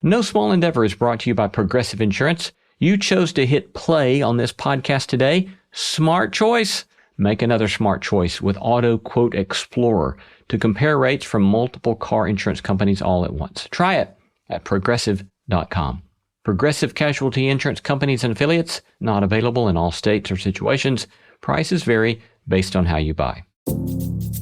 No Small Endeavor is brought to you by Progressive Insurance. You chose to hit play on this podcast today. Smart choice. Make another smart choice with Auto Quote Explorer to compare rates from multiple car insurance companies all at once. Try it at progressive.com. Progressive Casualty Insurance Companies and Affiliates, not available in all states or situations. Prices vary based on how you buy.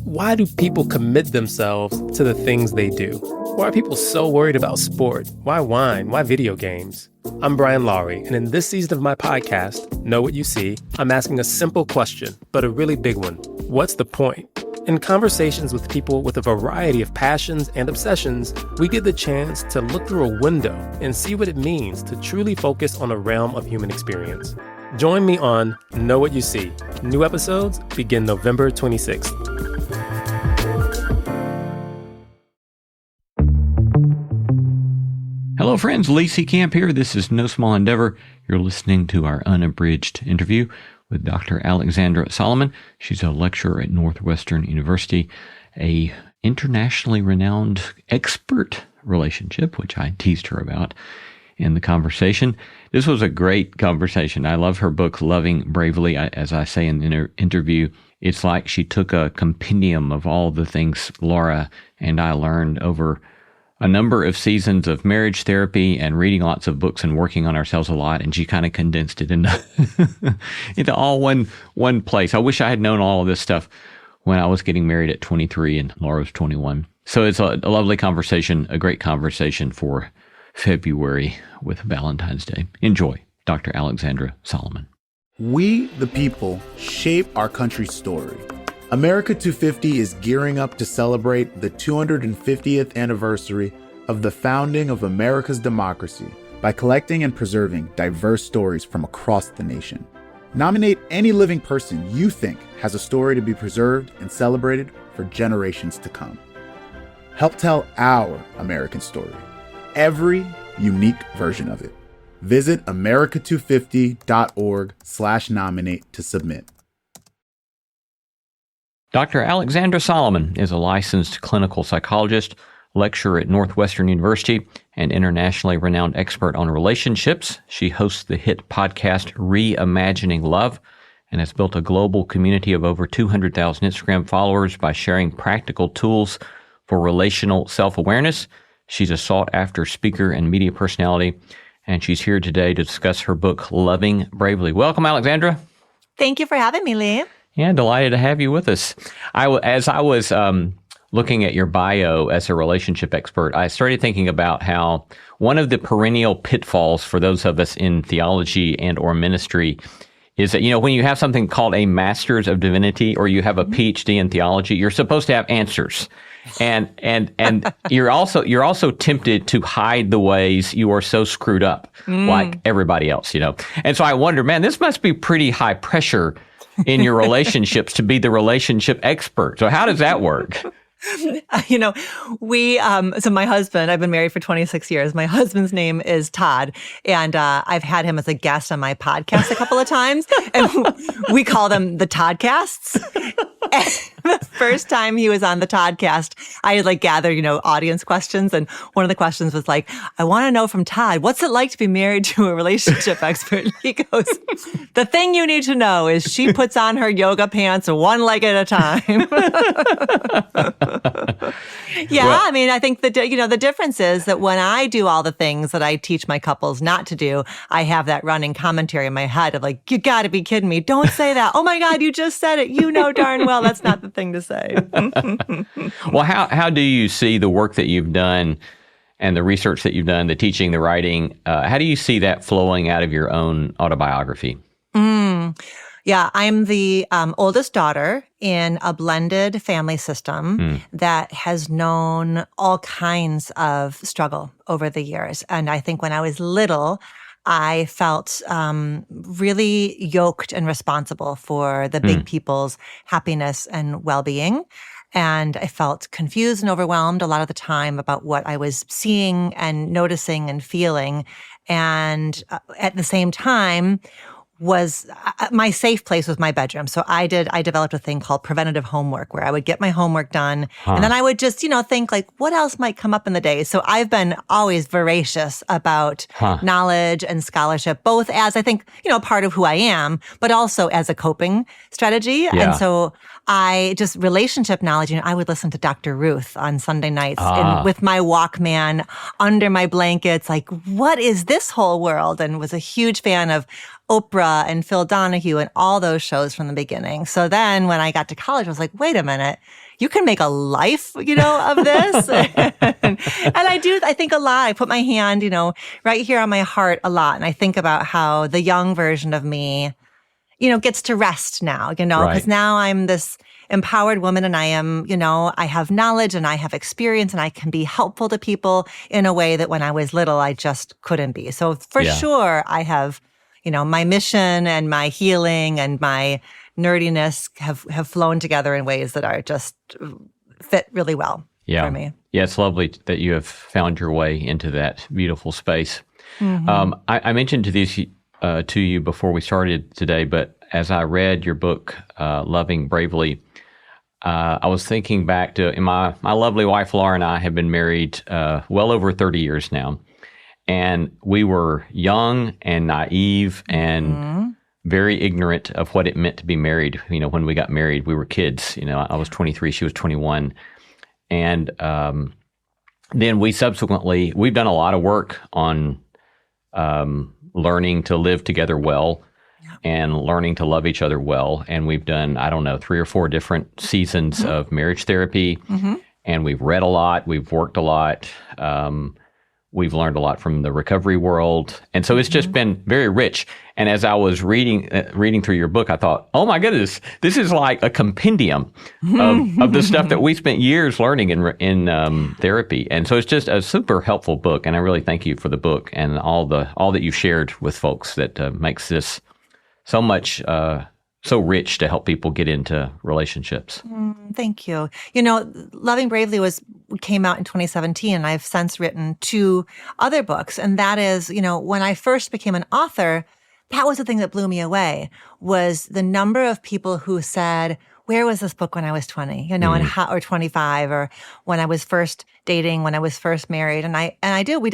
Why do people commit themselves to the things they do? Why are people so worried about sport? Why wine? Why video games? I'm Brian Lowry, and in this season of my podcast, Know What You See, I'm asking a simple question, but a really big one. What's the point? In conversations with people with a variety of passions and obsessions, we get the chance to look through a window and see what it means to truly focus on a realm of human experience. Join me on Know What You See. New episodes begin November 26th. Hello, friends. Lee C. Camp here. This is No Small Endeavor. You're listening to our unabridged interview with Dr. Alexandra Solomon. She's a lecturer at Northwestern University, a internationally renowned expert relationship, which I teased her about in the conversation. This was a great conversation. I love her book, Loving Bravely. As I say in the interview, it's like she took a compendium of all the things Laura and I learned over a number of seasons of marriage therapy and reading lots of books and working on ourselves a lot, and she kind of condensed it into into all one place. I wish I had known all of this stuff when I was getting married at 23 and Laura was 21. So it's a lovely conversation, a great conversation for February with Valentine's Day. Enjoy, Dr. Alexandra Solomon. We, the people, shape our country's story. America 250 is gearing up to celebrate the 250th anniversary of the founding of America's democracy by collecting and preserving diverse stories from across the nation. Nominate any living person you think has a story to be preserved and celebrated for generations to come. Help tell our American story, every unique version of it. Visit america250.org/nominate to submit. Dr. Alexandra Solomon is a licensed clinical psychologist, lecturer at Northwestern University, and internationally renowned expert on relationships. She hosts the hit podcast Reimagining Love and has built a global community of over 200,000 Instagram followers by sharing practical tools for relational self-awareness. She's a sought-after speaker and media personality, and she's here today to discuss her book, Loving Bravely. Welcome, Alexandra. Thank you for having me, Lee. Yeah, delighted to have you with us. As I was looking at your bio as a relationship expert, I started thinking about how one of the perennial pitfalls for those of us in theology and or ministry is that, when you have something called a Master's of Divinity or you have a PhD in theology, you're supposed to have answers. And you're also tempted to hide the ways you are so screwed up like everybody else, And so I wonder, man, this must be pretty high pressure in your relationships to be the relationship expert. So how does that work? So my husband, I've been married for 26 years. My husband's name is Todd, and I've had him as a guest on my podcast a couple of times, and we call them the Toddcasts. And the first time he was on the Toddcast, I had gathered, audience questions. And one of the questions was I want to know from Todd, what's it like to be married to a relationship expert? And he goes, the thing you need to know is she puts on her yoga pants one leg at a time. I think the difference is that when I do all the things that I teach my couples not to do, I have that running commentary in my head of you got to be kidding me. Don't say that. Oh my God, you just said it. You know darn well that's not the thing to say. Well, how do you see the work that you've done and the research that you've done, the teaching, the writing, how do you see that flowing out of your own autobiography? Yeah, I'm the oldest daughter in a blended family system that has known all kinds of struggle over the years. And I think when I was little, I felt really yoked and responsible for the big people's happiness and well-being. And I felt confused and overwhelmed a lot of the time about what I was seeing and noticing and feeling. And at the same time, was my safe place was my bedroom. So I developed a thing called preventative homework where I would get my homework done and then I would just, think like what else might come up in the day. So I've been always voracious about knowledge and scholarship, both as I think, part of who I am, but also as a coping strategy. Yeah. And so I just relationship knowledge, I would listen to Dr. Ruth on Sunday nights with my Walkman under my blankets, like, what is this whole world? And was a huge fan of Oprah and Phil Donahue and all those shows from the beginning. So then when I got to college, I was like, wait a minute, you can make a life, of this. and I think a lot. I put my hand, right here on my heart a lot. And I think about how the young version of me, gets to rest now, because now I'm this empowered woman and I am, I have knowledge and I have experience and I can be helpful to people in a way that when I was little, I just couldn't be. So for sure, I have, my mission and my healing and my nerdiness have flown together in ways that are just fit really well for me. Yeah, it's lovely that you have found your way into that beautiful space. Mm-hmm. I mentioned to you before we started today, but as I read your book, Loving Bravely, I was thinking back to my lovely wife, Laura, and I have been married well over 30 years now. And we were young and naive and very ignorant of what it meant to be married. When we got married, we were kids. I was 23, she was 21. And then we've done a lot of work on learning to live together well and learning to love each other well. And we've done, 3 or 4 different seasons of marriage therapy. Mm-hmm. And we've read a lot. We've worked a lot. We've learned a lot from the recovery world. And so it's just been very rich. And as I was reading through your book, I thought, oh my goodness, this is like a compendium of the stuff that we spent years learning in therapy. And so it's just a super helpful book. And I really thank you for the book and all that you shared with folks that makes this so much, so rich to help people get into relationships. Thank you. Loving Bravely came out in 2017, and I've since written 2 other books. And that is, when I first became an author, that was the thing that blew me away, was the number of people who said, where was this book when I was 20, or 25, or when I was first dating, when I was first married. And I do, we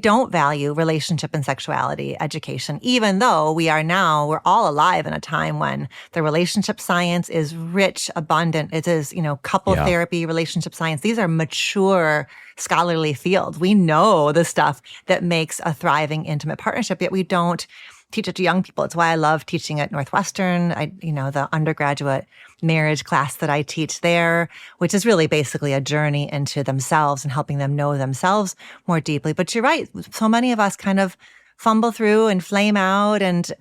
don't value relationship and sexuality education, even though we're all alive in a time when the relationship science is rich, abundant. It is, couple therapy, relationship science. These are mature scholarly fields. We know the stuff that makes a thriving intimate partnership, yet we don't teach it to young people. It's why I love teaching at Northwestern. The undergraduate marriage class that I teach there, which is really basically a journey into themselves and helping them know themselves more deeply. But you're right. So many of us kind of fumble through and flame out and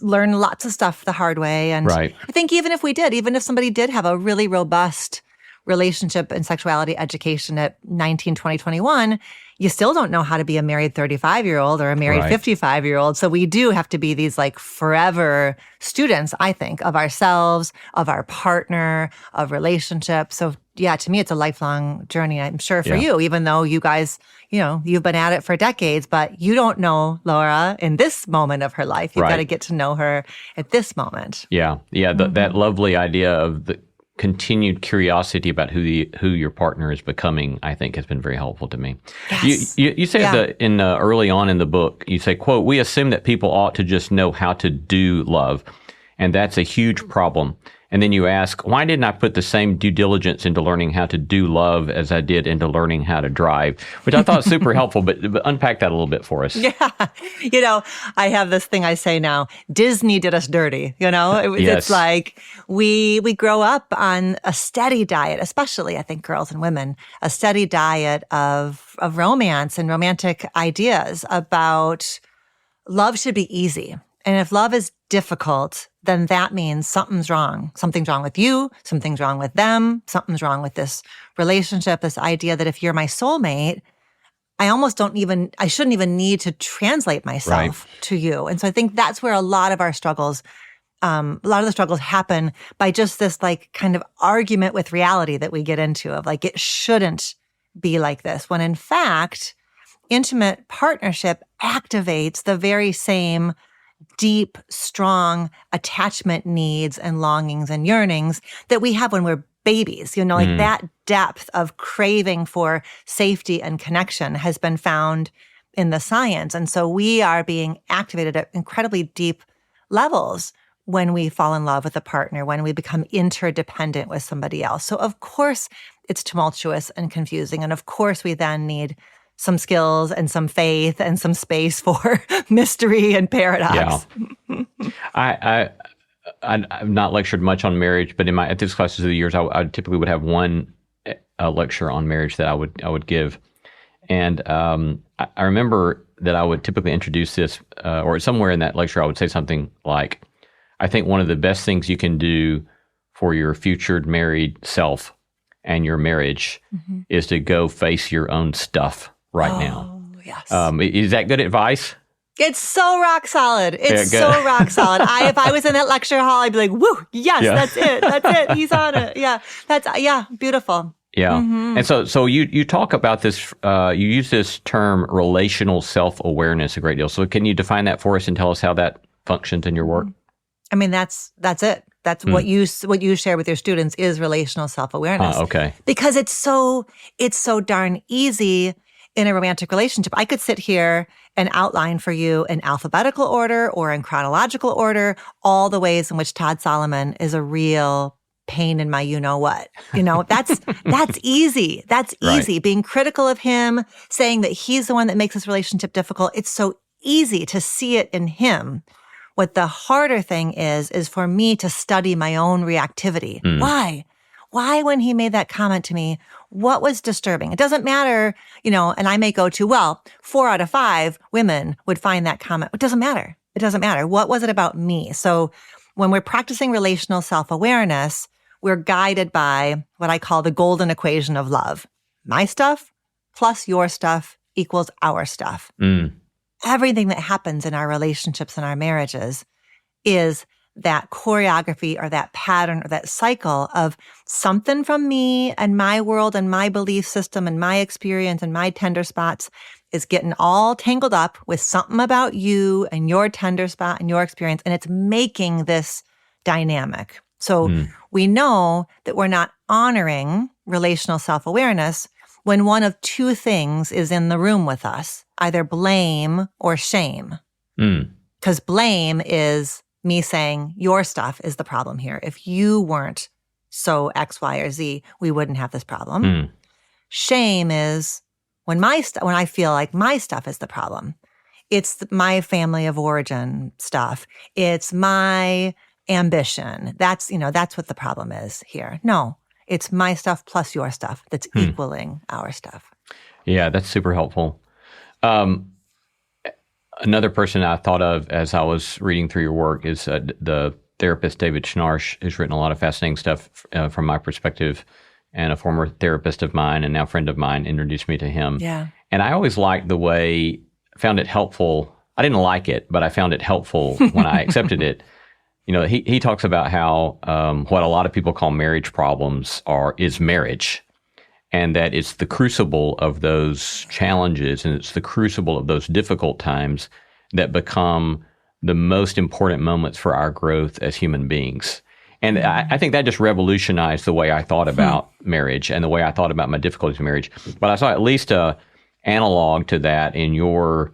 learn lots of stuff the hard way. And I think even if somebody did have a really robust relationship and sexuality education at 19, 20, 21, you still don't know how to be a married 35-year-old or a married 55-year-old. So we do have to be these like forever students, I think, of ourselves, of our partner, of relationships. So yeah, to me, it's a lifelong journey, I'm sure for you, even though you guys, you've been at it for decades, but you don't know Laura in this moment of her life. You've got to get to know her at this moment. Yeah. Yeah. That lovely idea of the continued curiosity about who your partner is becoming, I think, has been very helpful to me. Yes. You say that early on in the book, you say, quote, "We assume that people ought to just know how to do love, and that's a huge problem. And then you ask, why didn't I put the same due diligence into learning how to do love as I did into learning how to drive?" Which I thought super helpful, but unpack that a little bit for us. Yeah. I have this thing I say now, Disney did us dirty, It's like we grow up on a steady diet, especially I think girls and women, a steady diet of romance and romantic ideas about love should be easy. And if love is difficult, then that means something's wrong. Something's wrong with you. Something's wrong with them. Something's wrong with this relationship, this idea that if you're my soulmate, I shouldn't even need to translate myself to you. And so I think that's where a lot of our struggles, happen by just this like kind of argument with reality that we get into of like, it shouldn't be like this. When in fact, intimate partnership activates the very same deep, strong attachment needs and longings and yearnings that we have when we're babies. Like that depth of craving for safety and connection has been found in the science. And so we are being activated at incredibly deep levels when we fall in love with a partner, when we become interdependent with somebody else. So of course it's tumultuous and confusing. And of course we then need some skills and some faith and some space for mystery and paradox. Yeah. I've not lectured much on marriage, but in my ethics classes of the years, I typically would have one lecture on marriage that I would give. And I remember that I would typically introduce this, or somewhere in that lecture, I would say something like, I think one of the best things you can do for your future married self and your marriage is to go face your own stuff right now. Yes. Is that good advice? It's so rock solid. It's so rock solid. If I was in that lecture hall, I'd be like, woo, yes, that's it. That's it. He's on it. Yeah. Beautiful. Yeah. And so you talk about this, you use this term relational self-awareness a great deal. So can you define that for us and tell us how that functions in your work? I mean, that's it. That's what you share with your students is relational self-awareness. Okay. Because it's so darn easy in a romantic relationship. I could sit here and outline for you in alphabetical order or in chronological order all the ways in which Todd Solomon is a real pain in my you-know-what. That's easy. That's easy. Right. Being critical of him, saying that he's the one that makes this relationship difficult. It's so easy to see it in him. What the harder thing is for me to study my own reactivity. Why? Why, when he made that comment to me, what was disturbing? It doesn't matter, and I may go to, 4 out of 5 women would find that comment. It doesn't matter. It doesn't matter. What was it about me? So when we're practicing relational self-awareness, we're guided by what I call the golden equation of love. My stuff plus your stuff equals our stuff. Everything that happens in our relationships and our marriages is that choreography or that pattern or that cycle of something from me and my world and my belief system and my experience and my tender spots is getting all tangled up with something about you and your tender spot and your experience, and it's making this dynamic. So we know that we're not honoring relational self-awareness when one of two things is in the room with us, either blame or shame. Because blame is me saying, your stuff is the problem here. If you weren't so X, Y, or Z, we wouldn't have this problem. Shame is when I feel like my stuff is the problem. It's my family of origin stuff. It's my ambition. That's what the problem is here. No, it's my stuff plus your stuff that's equaling our stuff. Yeah, that's super helpful. Another person I thought of as I was reading through your work is the therapist David Schnarch, who's written a lot of fascinating stuff from my perspective, and a former therapist of mine and now friend of mine introduced me to him. Yeah. And I always liked the way, found it helpful. I didn't like it, but I found it helpful when I accepted it. He talks about how what a lot of people call marriage problems is marriage. And that it's the crucible of those challenges and it's the crucible of those difficult times that become the most important moments for our growth as human beings. And I think that just revolutionized the way I thought about marriage and the way I thought about my difficulties in marriage. But I saw at least a analog to that in your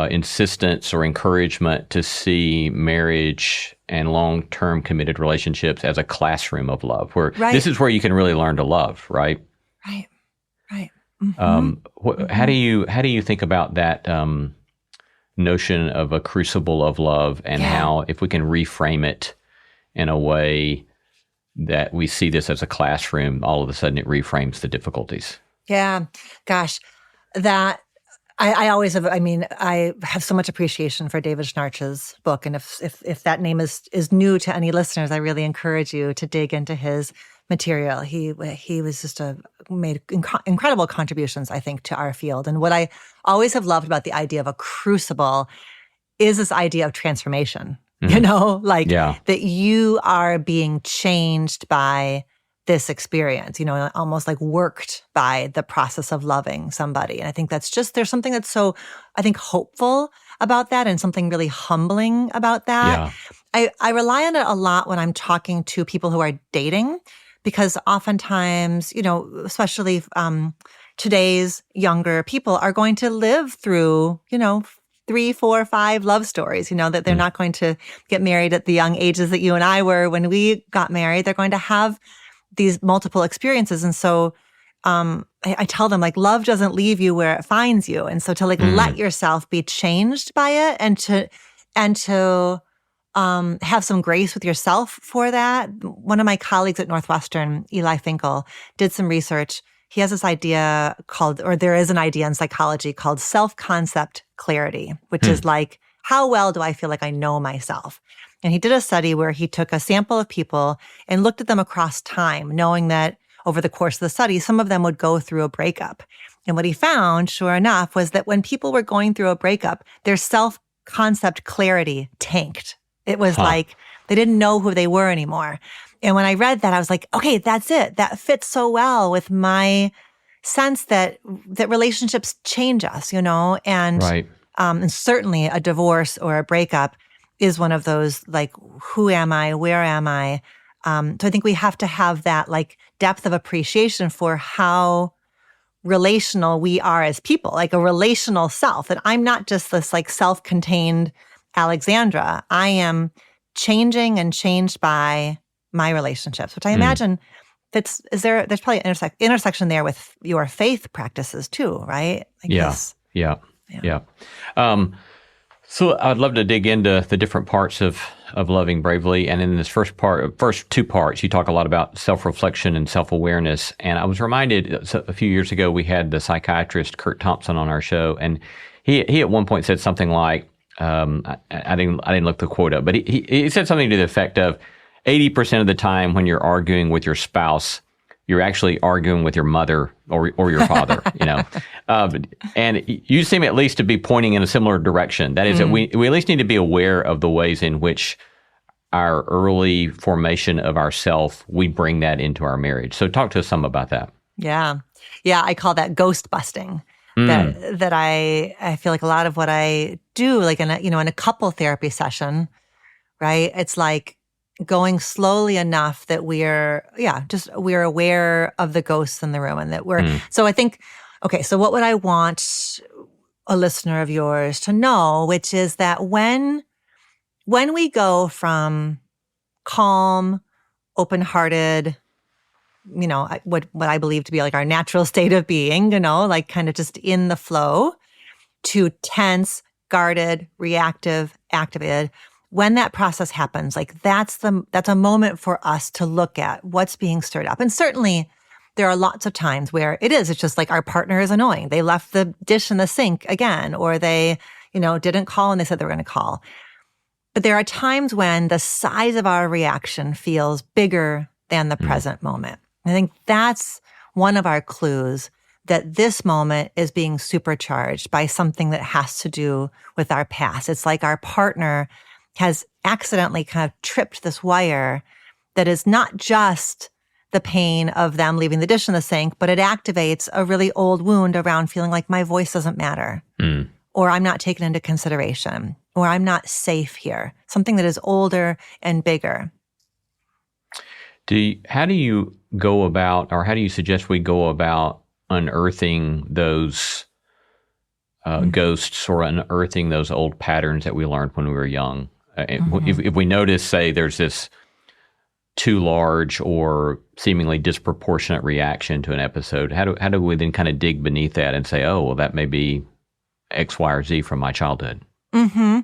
insistence or encouragement to see marriage and long-term committed relationships as a classroom of love, where this is where you can really learn to love, right? Right. How do you think about that notion of a crucible of love and how, if we can reframe it in a way that we see this as a classroom, all of a sudden it reframes the difficulties? Yeah. Gosh, that I always have, I have so much appreciation for David Schnarch's book. And if that name is new to any listeners, I really encourage you to dig into his material. He was just made incredible contributions, I think, to our field. And what I always have loved about the idea of a crucible is this idea of transformation, that you are being changed by this experience, almost like worked by the process of loving somebody. And I think there's something that's so, I think, hopeful about that and something really humbling about that. Yeah. I rely on it a lot when I'm talking to people who are dating, because oftentimes, especially today's younger people are going to live through, 3, 4, 5 love stories, that they're not going to get married at the young ages that you and I were when we got married. They're going to have these multiple experiences. And so I tell them, like, love doesn't leave you where it finds you. And so to let yourself be changed by it and to have some grace with yourself for that. One of my colleagues at Northwestern, Eli Finkel, did some research. He has this idea there is an idea in psychology called self-concept clarity, which is like, how well do I feel like I know myself? And he did a study where he took a sample of people and looked at them across time, knowing that over the course of the study, some of them would go through a breakup. And what he found, sure enough, was that when people were going through a breakup, their self-concept clarity tanked. It was like they didn't know who they were anymore. And when I read that, I was like, okay, that's it. That fits so well with my sense that relationships change us, and Right. And certainly a divorce or a breakup is one of those, like, who am I? Where am I? So I think we have to have that, like, depth of appreciation for how relational we are as people, like a relational self, that I'm not just this, like, self-contained Alexandra. I am changing and changed by my relationships, which I imagine there's probably an intersection there with your faith practices too, right? Yeah. So I'd love to dig into the different parts of loving bravely. And in this first 2 parts, you talk a lot about self-reflection and self-awareness. And I was reminded a few years ago, we had the psychiatrist Kurt Thompson on our show. And he at one point said something like, I didn't look the quote up, but he said something to the effect of 80% of the time when you're arguing with your spouse, you're actually arguing with your mother or your father, and you seem at least to be pointing in a similar direction. That is that we at least need to be aware of the ways in which our early formation of ourself, we bring that into our marriage. So talk to us some about that. Yeah. I call that ghost busting. That I feel like a lot of what I do, like in a couple therapy session, right? It's like going slowly enough that we're aware of the ghosts in the room, and that so I think, okay, so what would I want a listener of yours to know, which is that when we go from calm, open-hearted, what I believe to be like our natural state of being, like kind of just in the flow, to tense, guarded, reactive, activated. When that process happens, like that's a moment for us to look at what's being stirred up. And certainly there are lots of times where it's just like our partner is annoying. They left the dish in the sink again, or they, didn't call and they said they were going to call. But there are times when the size of our reaction feels bigger than the present moment. I think that's one of our clues that this moment is being supercharged by something that has to do with our past. It's like our partner has accidentally kind of tripped this wire that is not just the pain of them leaving the dish in the sink, but it activates a really old wound around feeling like my voice doesn't matter, or I'm not taken into consideration, or I'm not safe here, something that is older and bigger. How do you go about, or how do you suggest we go about unearthing those ghosts, or unearthing those old patterns that we learned when we were young? If we notice, say, there's this too large or seemingly disproportionate reaction to an episode, how do we then kind of dig beneath that and say, oh, well, that may be X, Y, or Z from my childhood? I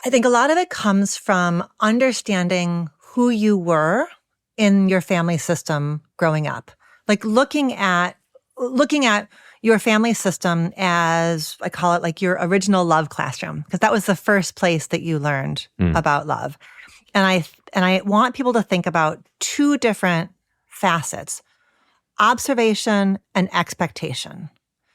think a lot of it comes from understanding who you were in your family system growing up. Like looking at your family system as, I call it, like your original love classroom, because that was the first place that you learned about love. And I want people to think about 2 different facets: observation and expectation.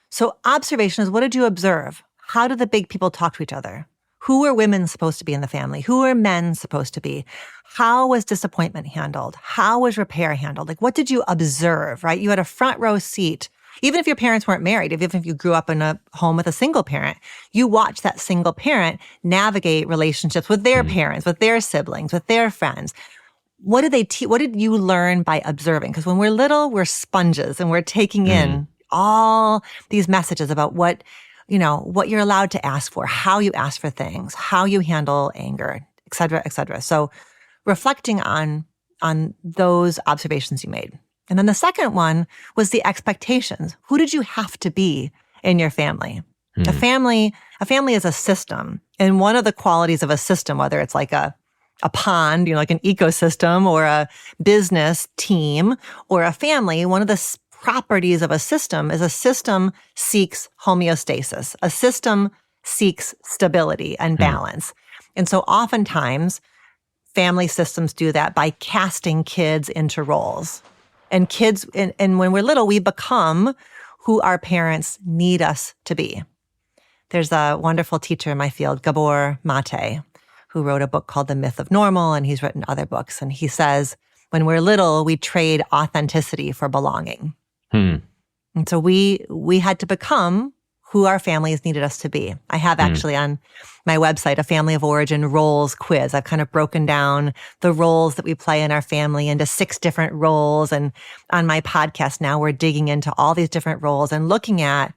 So observation is, what did you observe? How did the big people talk to each other? Who are women supposed to be in the family? Who are men supposed to be? How was disappointment handled? How was repair handled? Like, what did you observe, right? You had a front row seat. Even if your parents weren't married, even if you grew up in a home with a single parent, you watched that single parent navigate relationships with their parents, with their siblings, with their friends. What did they what did you learn by observing? Because when we're little, we're sponges and we're taking in all these messages about what you're allowed to ask for, how you ask for things, how you handle anger, et cetera, et cetera. So reflecting on those observations you made. And then the second one was the expectations. Who did you have to be in your family? A family is a system. And one of the qualities of a system, whether it's like a pond, like an ecosystem, or a business team, or a family, one of the properties of a system is a system seeks homeostasis. A system seeks stability and balance. And so oftentimes, family systems do that by casting kids into roles. And kids, and when we're little, we become who our parents need us to be. There's a wonderful teacher in my field, Gabor Mate, who wrote a book called The Myth of Normal, and he's written other books. And he says, when we're little, we trade authenticity for belonging. And so we had to become who our families needed us to be. I have actually on my website a family of origin roles quiz. I've kind of broken down the roles that we play in our family into 6 different roles. And on my podcast now, we're digging into all these different roles and looking at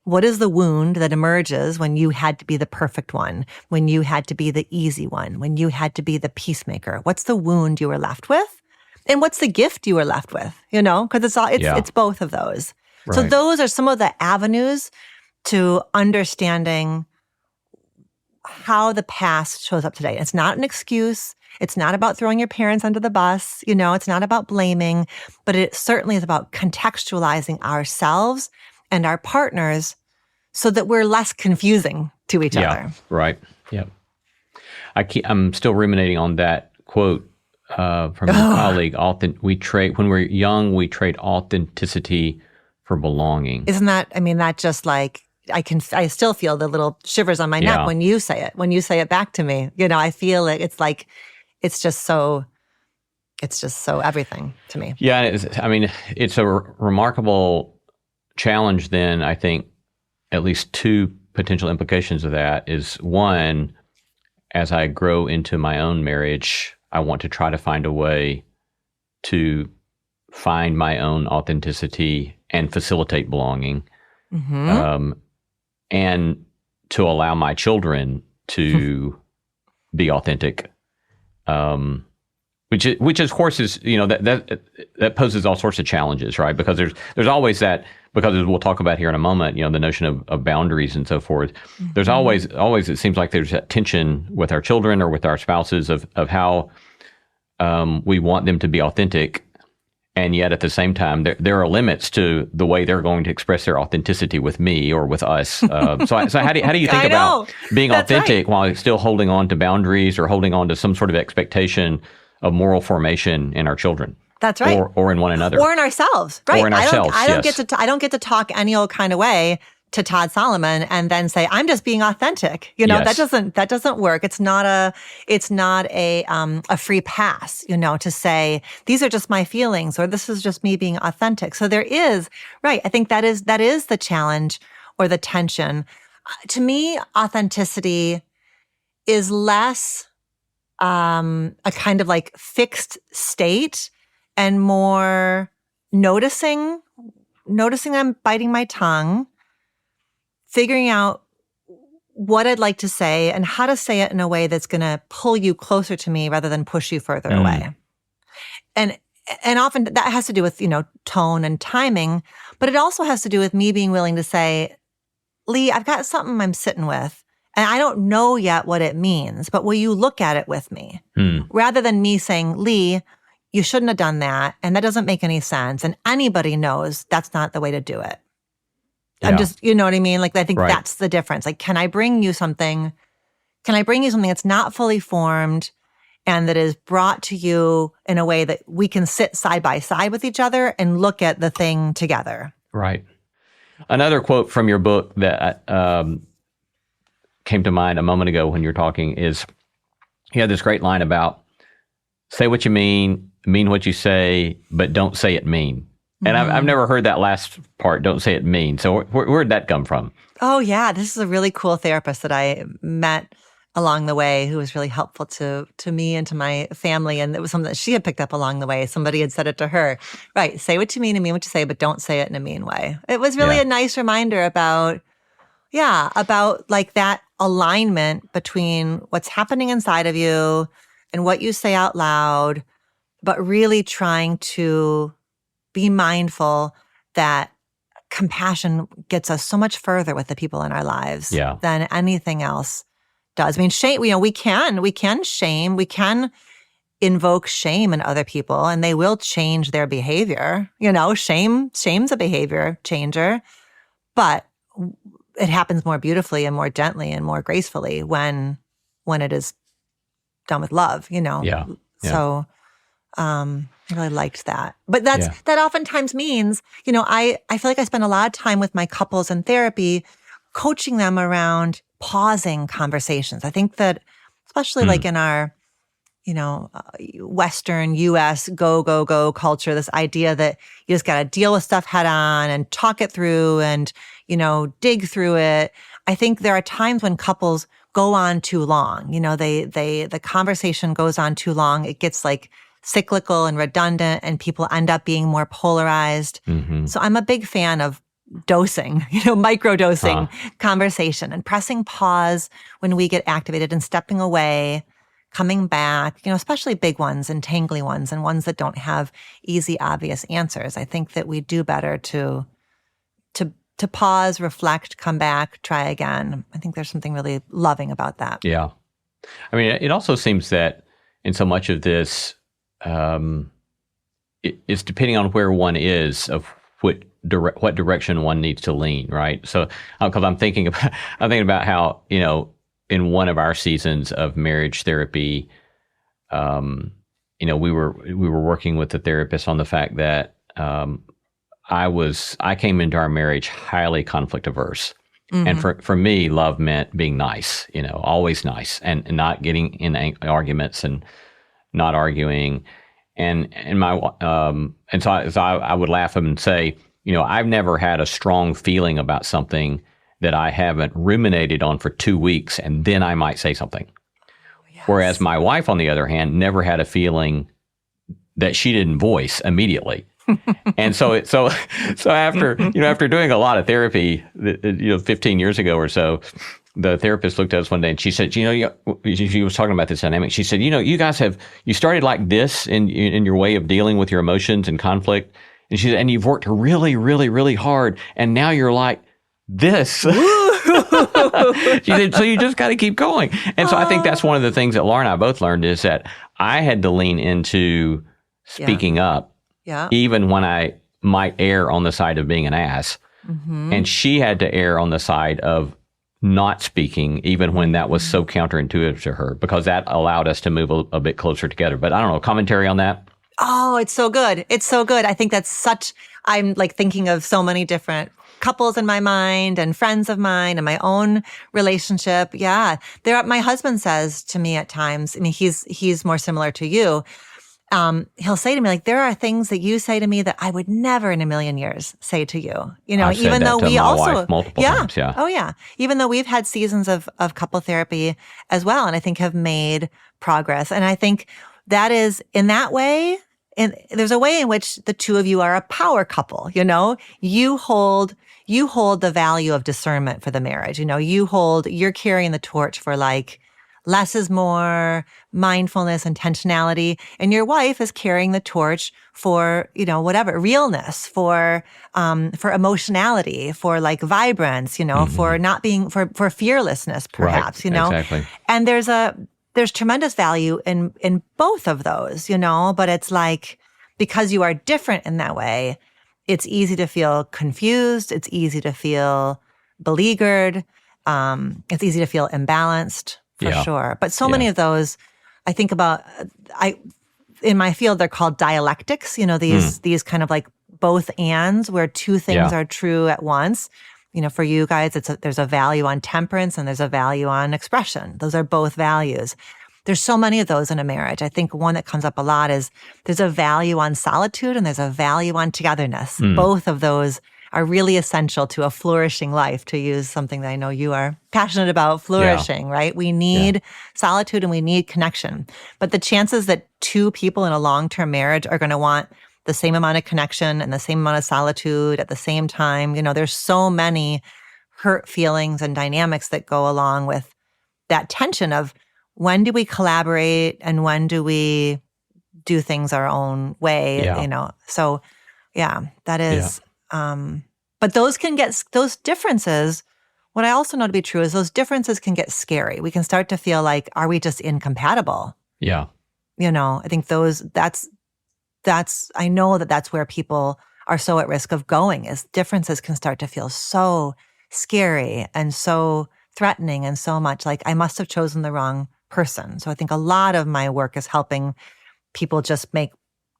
what is the wound that emerges when you had to be the perfect one, when you had to be the easy one, when you had to be the peacemaker. What's the wound you were left with? And what's the gift you were left with? Because it's both of those. Right. So those are some of the avenues to understanding how the past shows up today. It's not an excuse. It's not about throwing your parents under the bus. It's not about blaming, but it certainly is about contextualizing ourselves and our partners so that we're less confusing to each other. Right. Yeah. I'm still ruminating on that quote from your colleague. When we're young, we trade authenticity for belonging. Isn't that? That just like I still feel the little shivers on my neck when you say it. When you say it back to me, I feel it. It's like it's just so everything to me. Yeah, it's a remarkable challenge. Then I think at least 2 potential implications of that is, one, as I grow into my own marriage, I want to try to find a way to find my own authenticity and facilitate belonging, and to allow my children to be authentic, which of course is that poses all sorts of challenges, right? Because there's always that, because as we'll talk about here in a moment, the notion of boundaries and so forth. There's always it seems like there's that tension with our children or with our spouses of how we want them to be authentic. And yet, at the same time, there are limits to the way they're going to express their authenticity with me or with us. So how do you think about being authentic while still holding on to boundaries or holding on to some sort of expectation of moral formation in our children? That's right. Or in one another, or in ourselves. Right. Or in ourselves. I don't get to talk any old kind of way to Todd Solomon and then say, I'm just being authentic. That doesn't work. It's not a free pass, to say, these are just my feelings, or this is just me being authentic. So there is, right. I think that is the challenge or the tension. To me, authenticity is less a kind of like fixed state and more noticing I'm biting my tongue, figuring out what I'd like to say and how to say it in a way that's going to pull you closer to me rather than push you further away. And often that has to do with, tone and timing, but it also has to do with me being willing to say, Lee, I've got something I'm sitting with, and I don't know yet what it means, but will you look at it with me? Rather than me saying, Lee, you shouldn't have done that, and that doesn't make any sense, and anybody knows that's not the way to do it. I'm just, you know what I mean? Like, I think that's the difference. Like, can I bring you something that's not fully formed and that is brought to you in a way that we can sit side by side with each other and look at the thing together? Right. Another quote from your book that came to mind a moment ago when you were talking is you had this great line about say what you mean what you say, but don't say it mean. And I've never heard that last part, don't say it mean. So where'd that come from? Oh, yeah. This is a really cool therapist that I met along the way who was really helpful to me and to my family. And it was something that she had picked up along the way. Somebody had said it to her. Right. Say what you mean and mean what you say, but don't say it in a mean way. It was really a nice reminder about like that alignment between what's happening inside of you and what you say out loud, but really trying to be mindful that compassion gets us so much further with the people in our lives than anything else does. I mean, shame, we can shame, we can invoke shame in other people and they will change their behavior. Shame's a behavior changer, but it happens more beautifully and more gently and more gracefully when it is done with love, So, I really liked that. But that oftentimes means, I feel like I spend a lot of time with my couples in therapy, coaching them around pausing conversations. I think that especially like in our, Western US go culture, this idea that you just got to deal with stuff head on and talk it through and, dig through it. I think there are times when couples go on too long. The conversation goes on too long. It gets like cyclical and redundant and people end up being more polarized. So I'm a big fan of dosing, micro-dosing conversation and pressing pause when we get activated and stepping away, coming back, especially big ones and tangly ones and ones that don't have easy, obvious answers. I think that we do better to pause, reflect, come back, try again. I think there's something really loving about that. Yeah. I mean, it also seems that in so much of this, it's depending on where one is of what direction one needs to lean, right? So, because I'm thinking about how, in one of our seasons of marriage therapy, we were working with the therapist on the fact that I came into our marriage highly conflict averse. And for me, love meant being nice, always nice and not getting in arguments and not arguing. And so I would laugh at him and say, I've never had a strong feeling about something that I haven't ruminated on for 2 weeks, and then I might say something. Yes. Whereas my wife, on the other hand, never had a feeling that she didn't voice immediately. And so after doing a lot of therapy, 15 years ago or so, the therapist looked at us one day and she said, she was talking about this dynamic. She said, you guys you started like this in your way of dealing with your emotions and conflict. And she said, and you've worked really, really, really hard. And now you're like this. She said, so you just got to keep going. And so I think that's one of the things that Laura and I both learned is that I had to lean into speaking up. Yeah. Even when I might err on the side of being an ass. And she had to err on the side of not speaking, even when that was so counterintuitive to her, because that allowed us to move a bit closer together. But I don't know, commentary on that? Oh, it's so good. It's so good. I think I'm like thinking of so many different couples in my mind and friends of mine and my own relationship. Yeah. My husband says to me at times, I mean, he's more similar to you. He'll say to me, like, there are things that you say to me that I would never in a million years say to you. I've even though we also multiple times, yeah. Oh yeah. Even though we've had seasons of couple therapy as well, and I think have made progress. And I think that is in that way, and there's a way in which the two of you are a power couple, you hold the value of discernment for the marriage. You're carrying the torch for like, less is more, mindfulness, intentionality. And your wife is carrying the torch for, whatever, realness, for emotionality, for like vibrance, for not being, for fearlessness, perhaps, right, Exactly. And there's tremendous value in both of those, but it's like, because you are different in that way, it's easy to feel confused. It's easy to feel beleaguered. It's easy to feel imbalanced. For sure. But so many of those, I think about, in my field, they're called dialectics, these kind of like both ands where two things are true at once. for you guys, there's a value on temperance and there's a value on expression. Those are both values. There's so many of those in a marriage. I think one that comes up a lot is there's a value on solitude and there's a value on togetherness. Both of those are really essential to a flourishing life, to use something that I know you are passionate about, flourishing, right? We need solitude and we need connection. But the chances that two people in a long-term marriage are going to want the same amount of connection and the same amount of solitude at the same time, there's so many hurt feelings and dynamics that go along with that tension of when do we collaborate and when do we do things our own way, So, that is... but those differences, what I also know to be true is those differences can get scary. We can start to feel like, are we just incompatible? Yeah. I think I know that's where people are so at risk of going, is differences can start to feel so scary and so threatening and so much like I must have chosen the wrong person. So I think a lot of my work is helping people just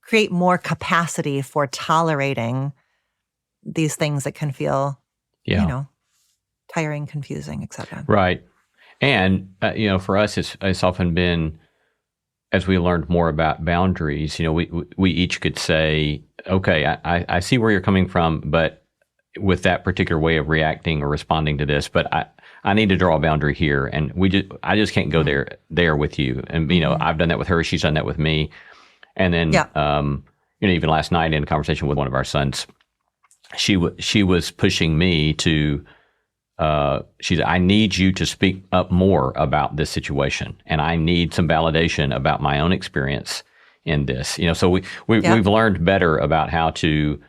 create more capacity for tolerating these things that can feel, tiring, confusing, etc. Right. And, for us, it's often been, as we learned more about boundaries, we each could say, okay, I see where you're coming from, but with that particular way of reacting or responding to this, but I need to draw a boundary here. And I just can't go there with you. And, I've done that with her. She's done that with me. And then, even last night in a conversation with one of our sons, she was pushing me to, she said, I need you to speak up more about this situation. And I need some validation about my own experience in this. So we've learned better about how to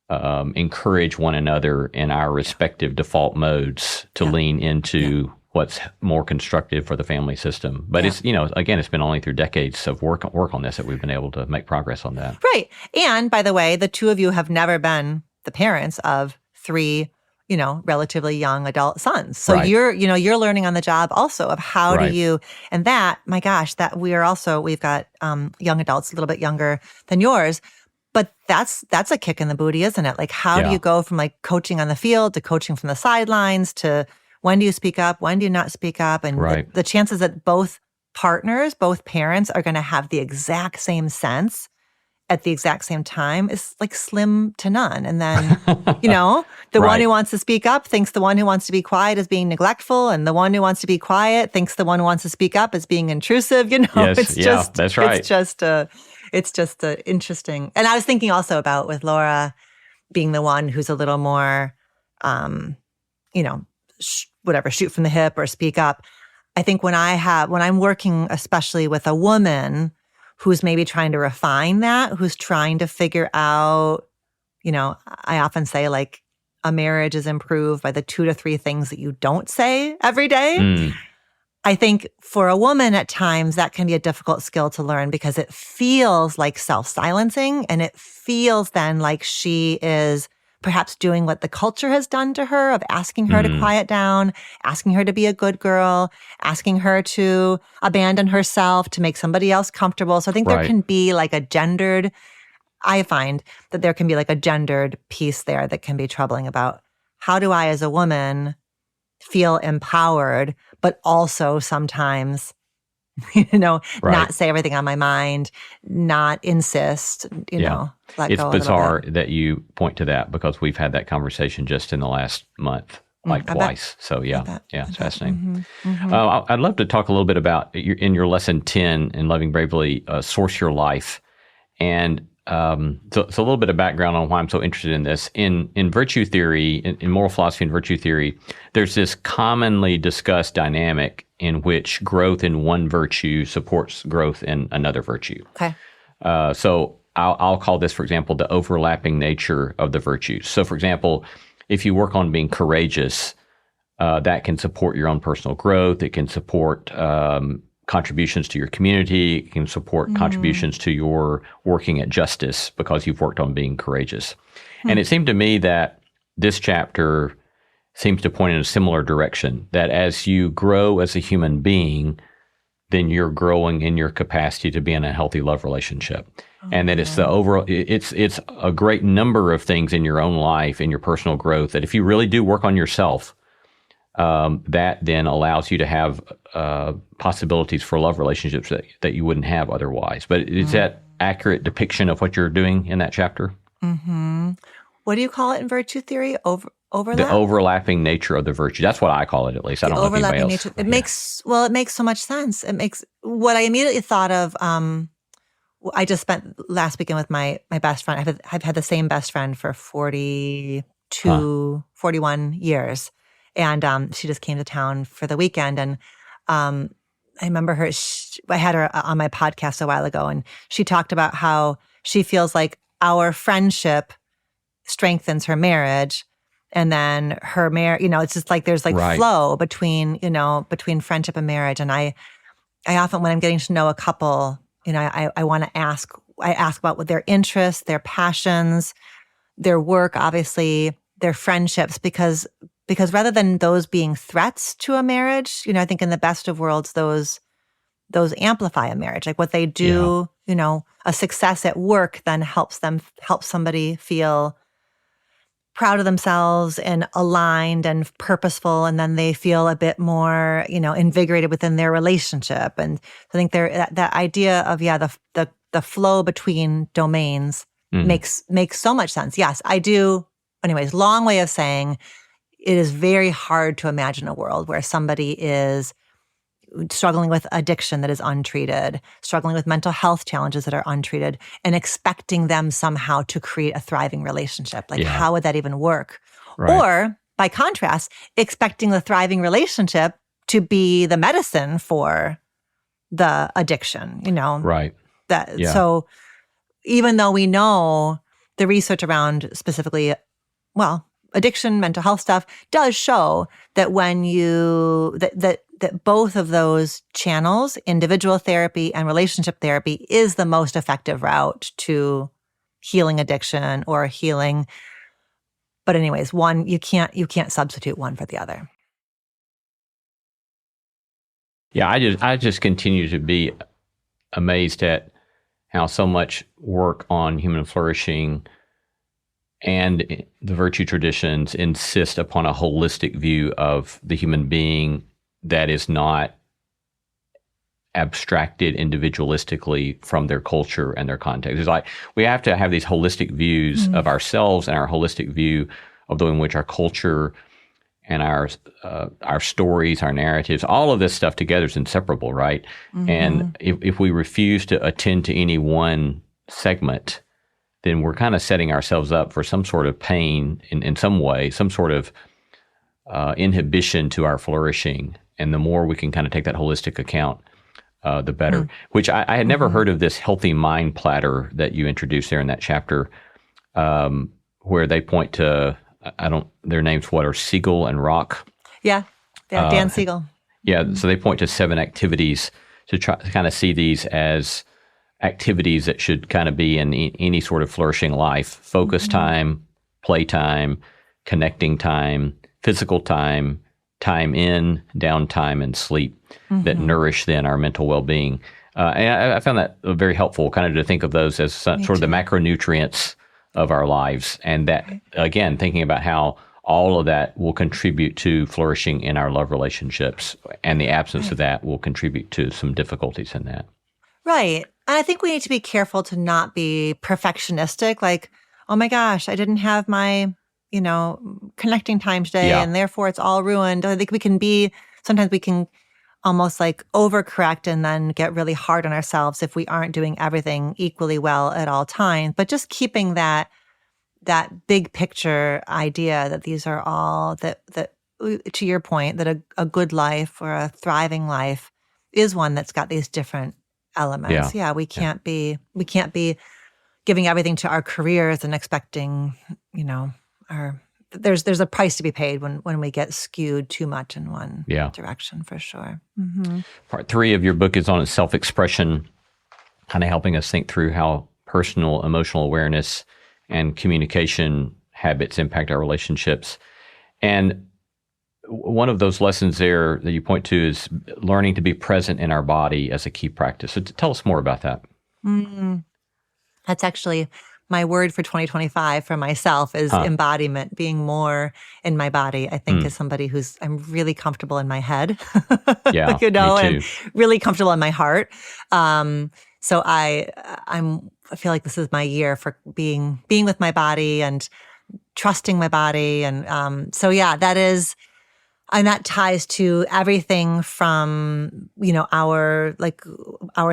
encourage one another in our respective default modes to lean into what's more constructive for the family system. But it's, again, it's been only through decades of work on this that we've been able to make progress on that. Right. And by the way, the two of you have never been the parents of three, relatively young adult sons. So you're learning on the job also of how do you, and that, my gosh, that we've got young adults a little bit younger than yours, but that's a kick in the booty, isn't it? Like, how do you go from like coaching on the field to coaching from the sidelines to when do you speak up, when do you not speak up? And the chances that both partners, both parents are going to have the exact same sense at the exact same time is like slim to none. And then, the one who wants to speak up thinks the one who wants to be quiet is being neglectful. And the one who wants to be quiet thinks the one who wants to speak up is being intrusive. Yes, that's right. It's just interesting. And I was thinking also about with Laura being the one who's a little more, shoot from the hip or speak up. I think when I'm working, especially with a woman who's maybe trying to refine that, who's trying to figure out, I often say like a marriage is improved by the 2 to 3 things that you don't say every day. I think for a woman at times that can be a difficult skill to learn because it feels like self-silencing and it feels then like she is perhaps doing what the culture has done to her of asking her to quiet down, asking her to be a good girl, asking her to abandon herself to make somebody else comfortable. So I think there can be like I find that there can be like a gendered piece there that can be troubling about how do I as a woman feel empowered, but also sometimes, not say everything on my mind, not insist, let it's go bizarre that you point to that because we've had that conversation just in the last month, twice. So it's fascinating. I'd love to talk a little bit about in your lesson 10 in Loving Bravely, source your life. And so a little bit of background on why I'm so interested in this. In virtue theory, in moral philosophy and virtue theory, there's this commonly discussed dynamic in which growth in one virtue supports growth in another virtue. Okay. So I'll call this, for example, the overlapping nature of the virtues. So, for example, if you work on being courageous, that can support your own personal growth. It can support contributions to your community. It can support contributions to your working at justice because you've worked on being courageous. And it seemed to me that this chapter seems to point in a similar direction, that as you grow as a human being, then you're growing in your capacity to be in a healthy love relationship. And that it's the overall, it's a great number of things in your own life, in your personal growth, that if you really do work on yourself, that then allows you to have possibilities for love relationships that you wouldn't have otherwise. But is that accurate depiction of what you're doing in that chapter? Mm-hmm. What do you call it in virtue theory? Overlap? The overlapping nature of the virtue. That's what I call it, at least. I don't know if anybody else. Nature. It makes so much sense. It makes what I immediately thought of. I just spent last weekend with my best friend. I've had the same best friend for 41 years. And she just came to town for the weekend. And I remember her, I had her on my podcast a while ago, and she talked about how she feels like our friendship strengthens her marriage. And then her marriage, it's just like there's flow between friendship and marriage. And I often, when I'm getting to know a couple, I want to ask about what their interests, their passions, their work, obviously, their friendships, because rather than those being threats to a marriage, I think in the best of worlds, those amplify a marriage. Like what they do, a success at work then helps somebody feel proud of themselves and aligned and purposeful, and then they feel a bit more, invigorated within their relationship. And I think that idea of the flow between domains makes so much sense. Yes, I do. Anyways, long way of saying it is very hard to imagine a world where somebody is struggling with addiction that is untreated, struggling with mental health challenges that are untreated, and expecting them somehow to create a thriving relationship. How would that even work? Right. Or, by contrast, expecting the thriving relationship to be the medicine for the addiction, Right. So even though we know the research around specifically, addiction, mental health stuff does show that when that both of those channels, individual therapy and relationship therapy, is the most effective route to healing addiction or healing. But anyways, one, you can't substitute one for the other. Yeah, I just continue to be amazed at how so much work on human flourishing and the virtue traditions insist upon a holistic view of the human being that is not abstracted individualistically from their culture and their context. It's like we have to have these holistic views of ourselves and our holistic view of the way in which our culture and our stories, our narratives, all of this stuff together is inseparable, right? Mm-hmm. And if we refuse to attend to any one segment, then we're kind of setting ourselves up for some sort of pain in some way, some sort of inhibition to our flourishing. And the more we can kind of take that holistic account, the better. Which I had never heard of this healthy mind platter that you introduced there in that chapter, where they point to, their names are Siegel and Rock? Yeah, Dan Siegel. Yeah, so they point to 7 activities to try to kind of see these as activities that should kind of be in any sort of flourishing life: focus time, play time, connecting time, physical time, time in, downtime, and sleep that nourish then our mental well-being. And I found that very helpful, kind of to think of those as sort of the macronutrients of our lives. And that, again, thinking about how all of that will contribute to flourishing in our love relationships, and the absence of that will contribute to some difficulties in that. Right. And I think we need to be careful to not be perfectionistic, like, oh my gosh, I didn't have my connecting time today, and therefore it's all ruined. I think sometimes we can almost like overcorrect and then get really hard on ourselves if we aren't doing everything equally well at all times. But just keeping that big picture idea that these are all, that to your point, that a good life or a thriving life is one that's got these different elements. Yeah, we can't be giving everything to our careers and expecting, there's a price to be paid when we get skewed too much in one direction, for sure. Mm-hmm. Part 3 of your book is on self-expression, kind of helping us think through how personal emotional awareness and communication habits impact our relationships. And one of those lessons there that you point to is learning to be present in our body as a key practice. So tell us more about that. That's actually my word for 2025 for myself is embodiment, being more in my body. I think as somebody I'm really comfortable in my head, Yeah, you know, me too. and really comfortable in my heart. So I feel like this is my year for being with my body and trusting my body. And so, yeah, and that ties to everything from, you know, our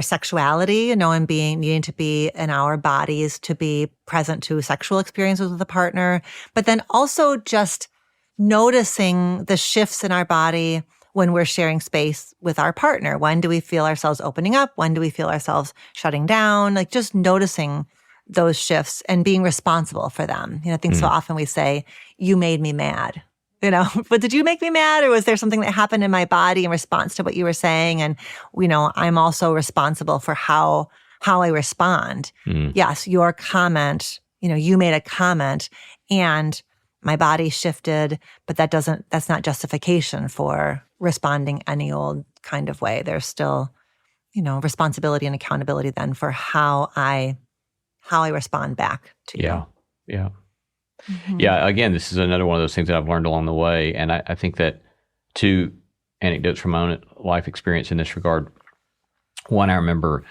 sexuality, you know, and needing to be in our bodies to be present to sexual experiences with a partner, but then also just noticing the shifts in our body when we're sharing space with our partner. When do we feel ourselves opening up? When do we feel ourselves shutting down? Like just noticing those shifts and being responsible for them. You know, I think so often we say, you made me mad. You know, but did you make me mad, or was there something that happened in my body in response to what you were saying? And, you know, I'm also responsible for how I respond. Yes, your comment, you know, you made a comment and my body shifted, but that's not justification for responding any old kind of way. There's still, you know, responsibility and accountability then for how I respond back to you. Yeah. Yeah, again, this is another one of those things that I've learned along the way. And I think that two anecdotes from my own life experience in this regard. One, I remember,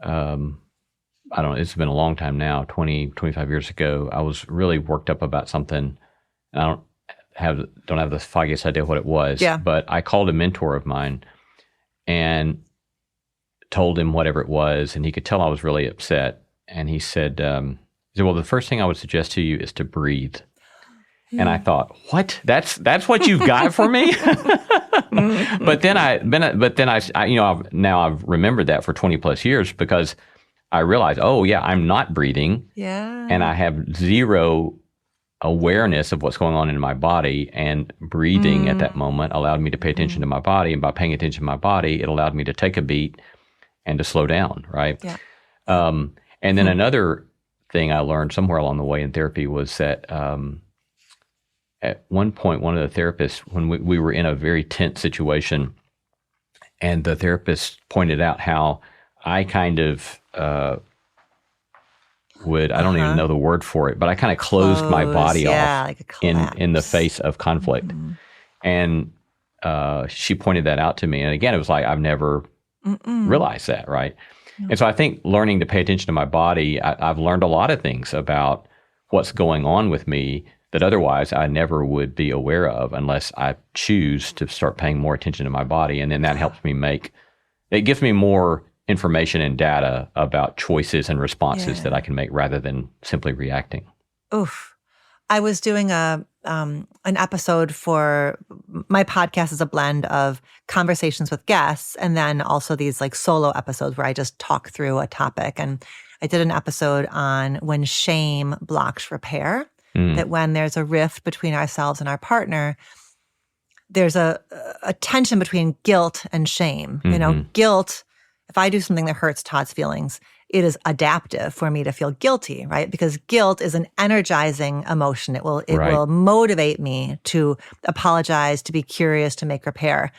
I don't know, it's been a long time now, 20, 25 years ago, I was really worked up about something. And I don't have the foggiest idea what it was. Yeah. But I called a mentor of mine and told him whatever it was. And he could tell I was really upset. And he said, well, the first thing I would suggest to you is to breathe. And I thought, what? That's what you've got for me? But then I you know, now I've remembered that for 20 plus years because I realized, oh yeah, I'm not breathing. Yeah. And I have zero awareness of what's going on in my body, and breathing at that moment allowed me to pay attention to my body. And by paying attention to my body, it allowed me to take a beat and to slow down. Right. Yeah. And then another thing I learned somewhere along the way in therapy was that at one point, one of the therapists, when we were in a very tense situation, and the therapist pointed out how I kind of I don't even know the word for it, but I kind of closed my body off like a collapse. in the face of conflict. And she pointed that out to me. And again, it was like, I've never realized that, right? And so I think learning to pay attention to my body, I've learned a lot of things about what's going on with me that otherwise I never would be aware of unless I choose to start paying more attention to my body. And then that helps me it gives me more information and data about choices and responses that I can make rather than simply reacting. Oof. I was doing an episode for my podcast is a blend of conversations with guests and then also these like solo episodes where I just talk through a topic. And I did an episode on when shame blocks repair, that when there's a rift between ourselves and our partner, there's a tension between guilt and shame. You know, guilt, if I do something that hurts Todd's feelings, it is adaptive for me to feel guilty, right? Because guilt is an energizing emotion. It will motivate me to apologize, to be curious, to make repair.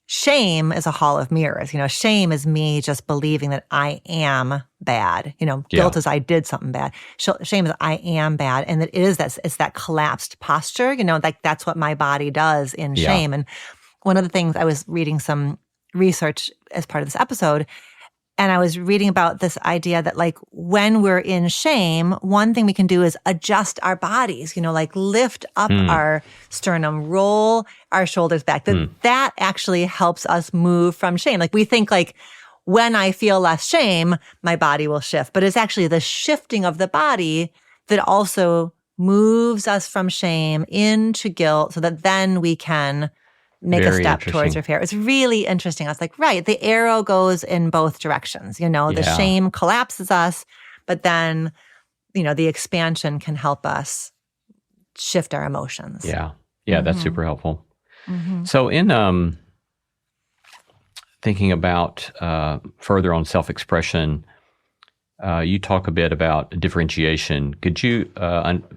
Shame is a hall of mirrors. You know, shame is me just believing that I am bad. You know, guilt is I did something bad. Shame is I am bad, and it's that collapsed posture. You know, like that's what my body does in shame. And one of the things, I was reading some research as part of this episode, and I was reading about this idea that like when we're in shame, one thing we can do is adjust our bodies, you know, like lift up our sternum, roll our shoulders back. That actually helps us move from shame. Like we think like when I feel less shame, my body will shift. But it's actually the shifting of the body that also moves us from shame into guilt so that then we can make a step towards repair. It's really interesting. I was like, right, the arrow goes in both directions. You know, the shame collapses us, but then, you know, the expansion can help us shift our emotions. Yeah. Yeah, that's super helpful. So in thinking about further on self-expression, you talk a bit about differentiation. Could you,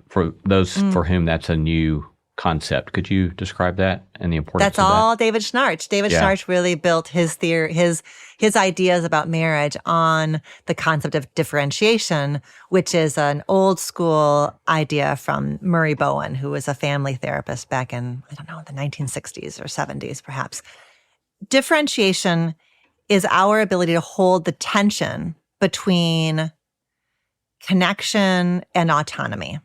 for those for whom that's a new concept. Could you describe that and the importance That's of that? all David Schnarch. David Schnarch really built his theory, his ideas about marriage on the concept of differentiation, which is an old school idea from Murray Bowen, who was a family therapist back in, I don't know, the 1960s or 70s, perhaps. Differentiation is our ability to hold the tension between connection and autonomy.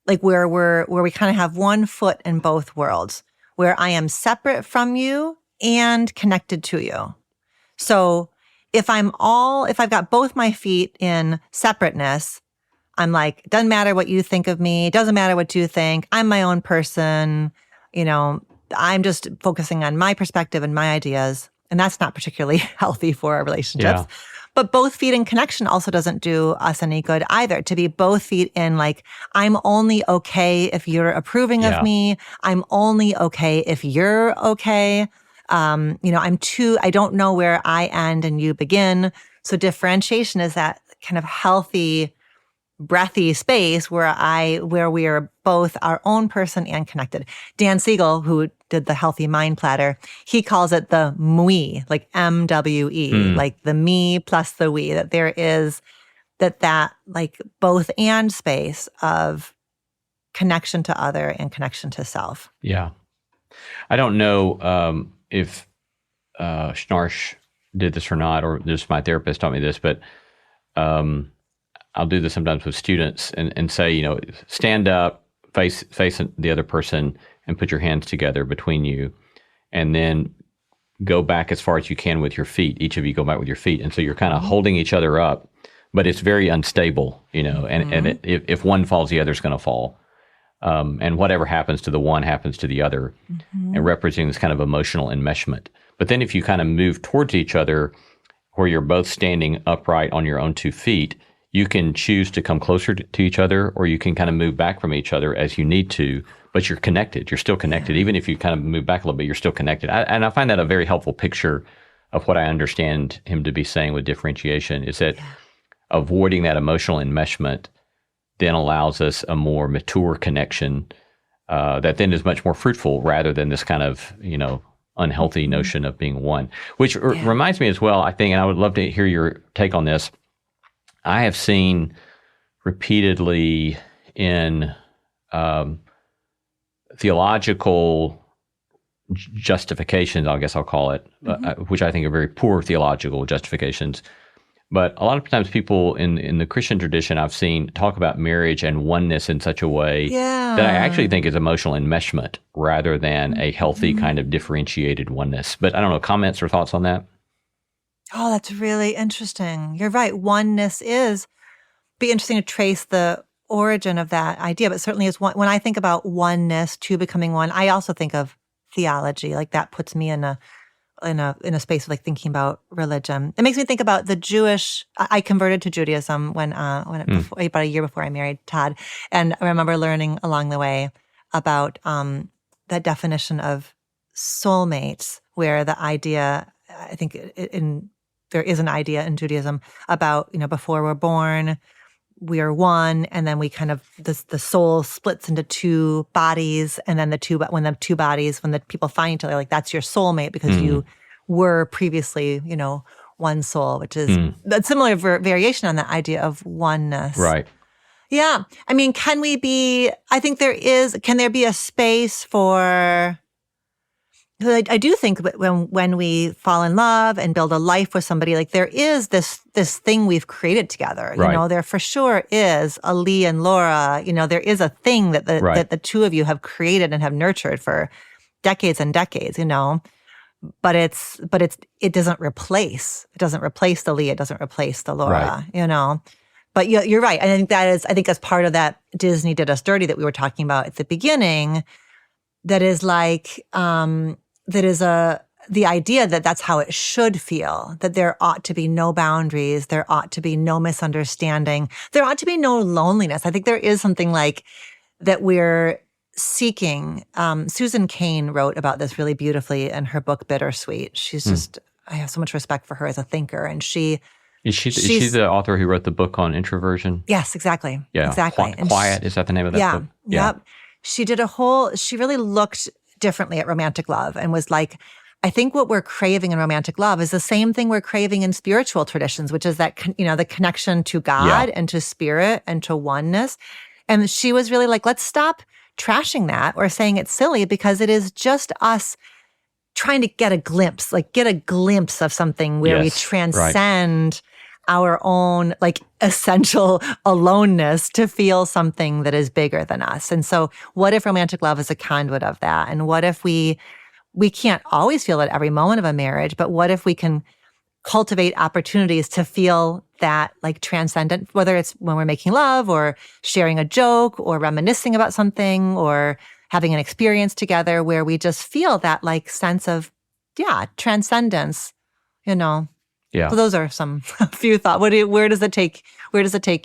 Like where we kind of have one foot in both worlds, where I am separate from you and connected to you. So if I've got both my feet in separateness, I'm like, it doesn't matter what you think of me. It doesn't matter what you think. I'm my own person. I'm just focusing on my perspective and my ideas. And that's not particularly healthy for our relationships. Yeah. But both feet in connection also doesn't do us any good either. To be both feet in like, I'm only okay if you're approving of me. I'm only okay if you're okay. I don't know where I end and you begin. So differentiation is that kind of healthy, breathy space where we are both our own person and connected. Dan Siegel, who did the Healthy Mind Platter, he calls it the MWE, like MWE, like the me plus the we, that there is that like both and space of connection to other and connection to self. Yeah. I don't know if Schnarch did this or not, or just my therapist taught me this, but I'll do this sometimes with students and say, stand up, face the other person and put your hands together between you, and then go back as far as you can with your feet. Each of you go back with your feet. And so you're kind of holding each other up, but it's very unstable, and if one falls, the other's going to fall. And whatever happens to the one happens to the other, and representing this kind of emotional enmeshment. But then if you kind of move towards each other where you're both standing upright on your own 2 feet, you can choose to come closer to each other, or you can kind of move back from each other as you need to, but you're connected. You're still connected. Even if you kind of move back a little bit, you're still connected. And I find that a very helpful picture of what I understand him to be saying with differentiation, is that avoiding that emotional enmeshment then allows us a more mature connection that then is much more fruitful, rather than this kind of, unhealthy notion of being one. Which reminds me as well, I think, and I would love to hear your take on this, I have seen repeatedly in theological justifications, I guess I'll call it, which I think are very poor theological justifications. But a lot of times people in the Christian tradition I've seen talk about marriage and oneness in such a way that I actually think is emotional enmeshment rather than a healthy kind of differentiated oneness. But I don't know, comments or thoughts on that? Oh, that's really interesting. You're right. Oneness be interesting to trace the origin of that idea, but certainly is one. When I think about oneness, two becoming one, I also think of theology. Like that puts me in a space of like thinking about religion. It makes me think about the Jewish. I converted to Judaism about a year before I married Todd, and I remember learning along the way about that definition of soulmates, where the idea, I think there is an idea in Judaism about, before we're born, we are one, and then we kind of, the soul splits into two bodies, and then when the people find each other, like that's your soulmate because you were previously, one soul, which is a similar variation on that idea of oneness. Right. Yeah. I mean, can there be a space for, I do think when we fall in love and build a life with somebody, like there is this thing we've created together. Right. There for sure is a Lee and Laura. There is a thing that that the two of you have created and have nurtured for decades and decades. But it doesn't replace the Lee. It doesn't replace the Laura. Right. But you're right. I think as part of that Disney Did Us Dirty that we were talking about at the beginning, that is like. That is the idea that that's how it should feel, that there ought to be no boundaries, there ought to be no misunderstanding, there ought to be no loneliness. I think there is something like that we're seeking. Susan Cain wrote about this really beautifully in her book, Bittersweet. She's just, I have so much respect for her as a thinker. And Is she the author who wrote the book on introversion? Yes, exactly. Yeah. Exactly. Quiet, is that the name of that book? Yeah. Yep. she really looked differently at romantic love and was like, I think what we're craving in romantic love is the same thing we're craving in spiritual traditions, which is that, the connection to God and to spirit and to oneness. And she was really like, let's stop trashing that or saying it's silly, because it is just us trying to get a glimpse of something where we transcend our own like essential aloneness to feel something that is bigger than us. And so what if romantic love is a conduit of that? And what if we can't always feel it every moment of a marriage, but what if we can cultivate opportunities to feel that like transcendent, whether it's when we're making love or sharing a joke or reminiscing about something or having an experience together where we just feel that like sense of, transcendence, Yeah. So those are a few thoughts. Where does it take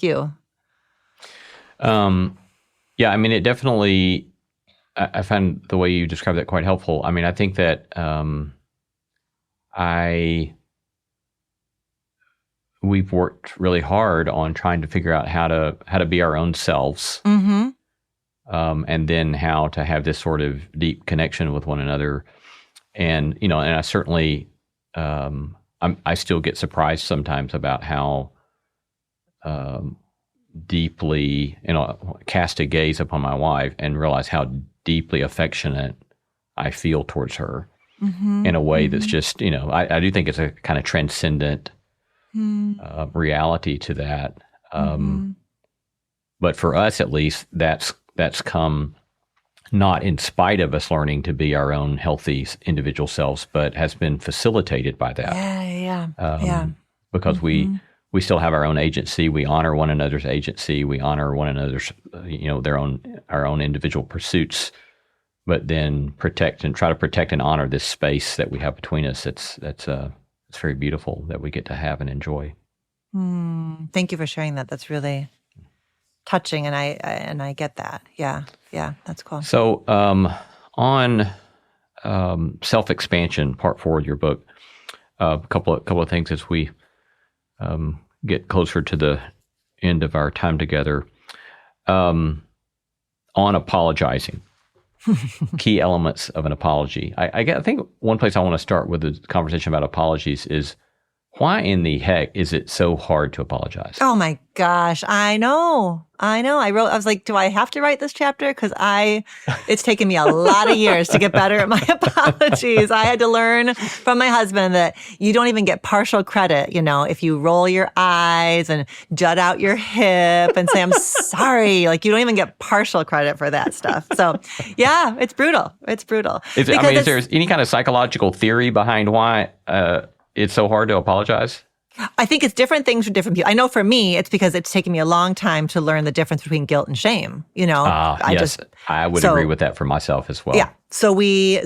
you? I mean, it definitely, I find the way you described that quite helpful. I mean, I think that we've worked really hard on trying to figure out how to be our own selves, and then how to have this sort of deep connection with one another. And and I certainly, I still get surprised sometimes about how deeply, cast a gaze upon my wife and realize how deeply affectionate I feel towards her in a way that's just, I do think it's a kind of transcendent reality to that. But for us, at least, that's come not in spite of us learning to be our own healthy individual selves, but has been facilitated by that. Because we still have our own agency. We honor one another's agency. We honor one another's, our own individual pursuits, but then try to protect and honor this space that we have between us. It's very beautiful that we get to have and enjoy. Thank you for sharing that. That's really touching, and I get that. Yeah, that's cool. So on self-expansion, part 4 of your book, a couple of things as we get closer to the end of our time together. On apologizing, key elements of an apology. I think one place I want to start with the conversation about apologies is, why in the heck is it so hard to apologize? Oh my gosh, I know. I was like, do I have to write this chapter? Because it's taken me a lot of years to get better at my apologies. I had to learn from my husband that you don't even get partial credit, if you roll your eyes and jut out your hip and say, I'm sorry. Like, you don't even get partial credit for that stuff. So yeah, it's brutal. It's brutal. Is there any kind of psychological theory behind why it's so hard to apologize? I think it's different things for different people. I know for me, it's because it's taken me a long time to learn the difference between guilt and shame. I would agree with that for myself as well. Yeah. So we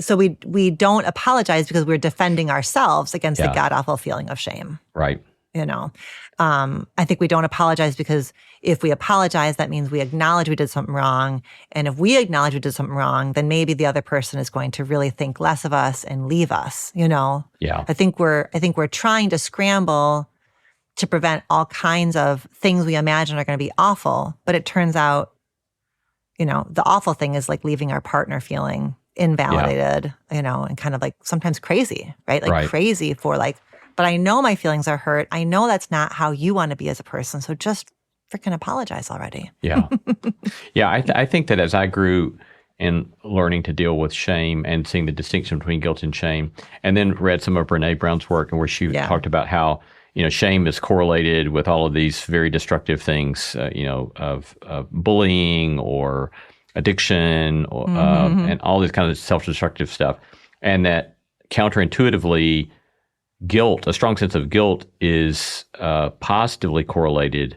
don't apologize because we're defending ourselves against the god-awful feeling of shame. Right. I think we don't apologize because if we apologize, that means we acknowledge we did something wrong. And if we acknowledge we did something wrong, then maybe the other person is going to really think less of us and leave us, Yeah. I think we're trying to scramble to prevent all kinds of things we imagine are going to be awful. But it turns out, the awful thing is like leaving our partner feeling invalidated, and kind of like sometimes crazy, right? Like crazy for like, but I know my feelings are hurt. I know that's not how you want to be as a person. So just freaking apologize already. Yeah. I think that as I grew in learning to deal with shame and seeing the distinction between guilt and shame, and then read some of Brene Brown's work and where she talked about how, shame is correlated with all of these very destructive things, of bullying or addiction or, and all this kind of self-destructive stuff. And that counterintuitively, a strong sense of guilt is positively correlated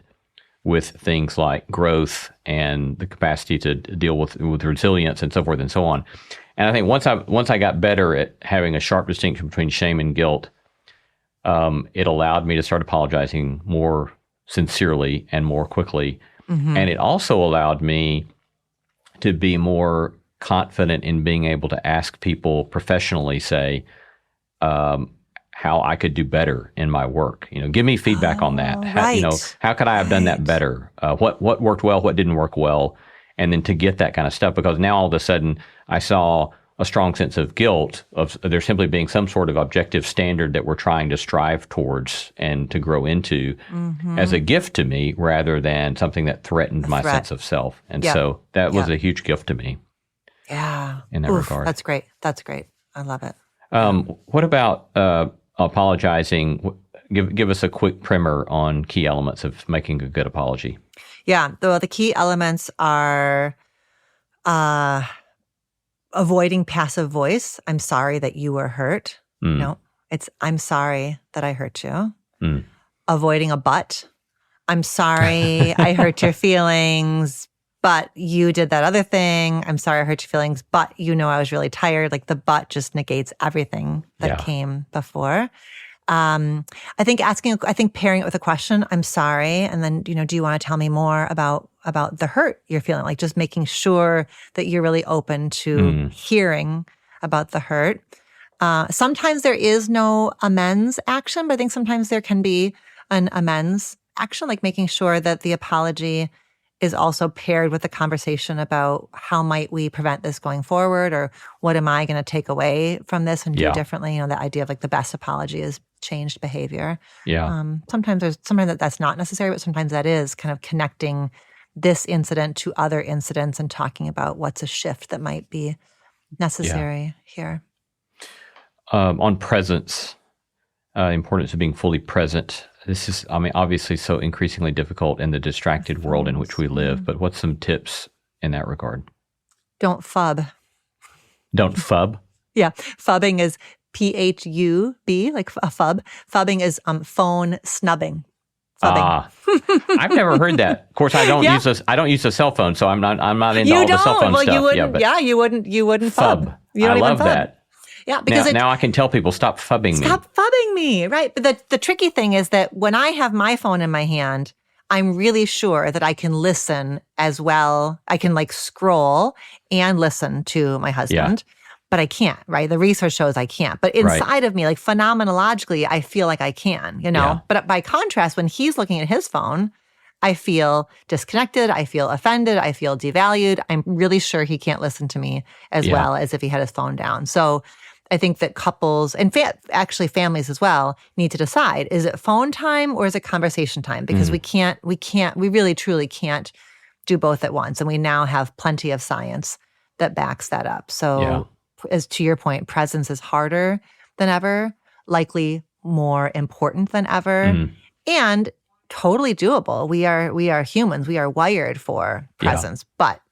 with things like growth and the capacity to deal with resilience and so forth and so on. And I think once I got better at having a sharp distinction between shame and guilt, it allowed me to start apologizing more sincerely and more quickly. And it also allowed me to be more confident in being able to ask people professionally, say, how I could do better in my work. Give me feedback on that. How could I have done that better? What worked well, what didn't work well? And then to get that kind of stuff, because now all of a sudden I saw a strong sense of guilt of there simply being some sort of objective standard that we're trying to strive towards and to grow into as a gift to me rather than something that threatened my sense of self. And so that was a huge gift to me. Yeah. In that regard. That's great. That's great. I love it. What about apologizing? Give us a quick primer on key elements of making a good apology. Yeah. The key elements are avoiding passive voice. I'm sorry that you were hurt. No, it's I'm sorry that I hurt you. Avoiding a but. I'm sorry I hurt your feelings, but you did that other thing. I'm sorry I hurt your feelings, but I was really tired. Like the but just negates everything that came before. I think pairing it with a question, I'm sorry. And then, do you want to tell me more about the hurt you're feeling? Like just making sure that you're really open to hearing about the hurt. Sometimes there is no amends action, but I think sometimes there can be an amends action, like making sure that the apology is also paired with a conversation about how might we prevent this going forward, or what am I going to take away from this and do differently? The idea of like the best apology is changed behavior. Yeah. Sometimes that's not necessary, but sometimes that is kind of connecting this incident to other incidents and talking about what's a shift that might be necessary here. On presence, importance of being fully present. This is, obviously so increasingly difficult in the distracted world in which we live, but what's some tips in that regard? Don't fub. Don't fub? Yeah. Fubbing is PHUB, like a fub. Fubbing is phone snubbing. Fubbing. I've never heard that. Of course, I don't use this. I don't use a cell phone, so I'm not into all the cell phone stuff. You wouldn't fub. I love that. Yeah, because now I can tell people, stop fubbing me. Stop fubbing me, right? But the tricky thing is that when I have my phone in my hand, I'm really sure that I can listen as well. I can like scroll and listen to my husband, but I can't, right? The research shows I can't. But inside of me, like phenomenologically, I feel like I can, Yeah. But by contrast, when he's looking at his phone, I feel disconnected. I feel offended. I feel devalued. I'm really sure he can't listen to me as well as if he had his phone down. So I think that couples and actually families as well need to decide, is it phone time or is it conversation time? Because we really truly can't do both at once. And we now have plenty of science that backs that up. So as to your point, presence is harder than ever, likely more important than ever, and totally doable. We are humans. We are wired for presence, but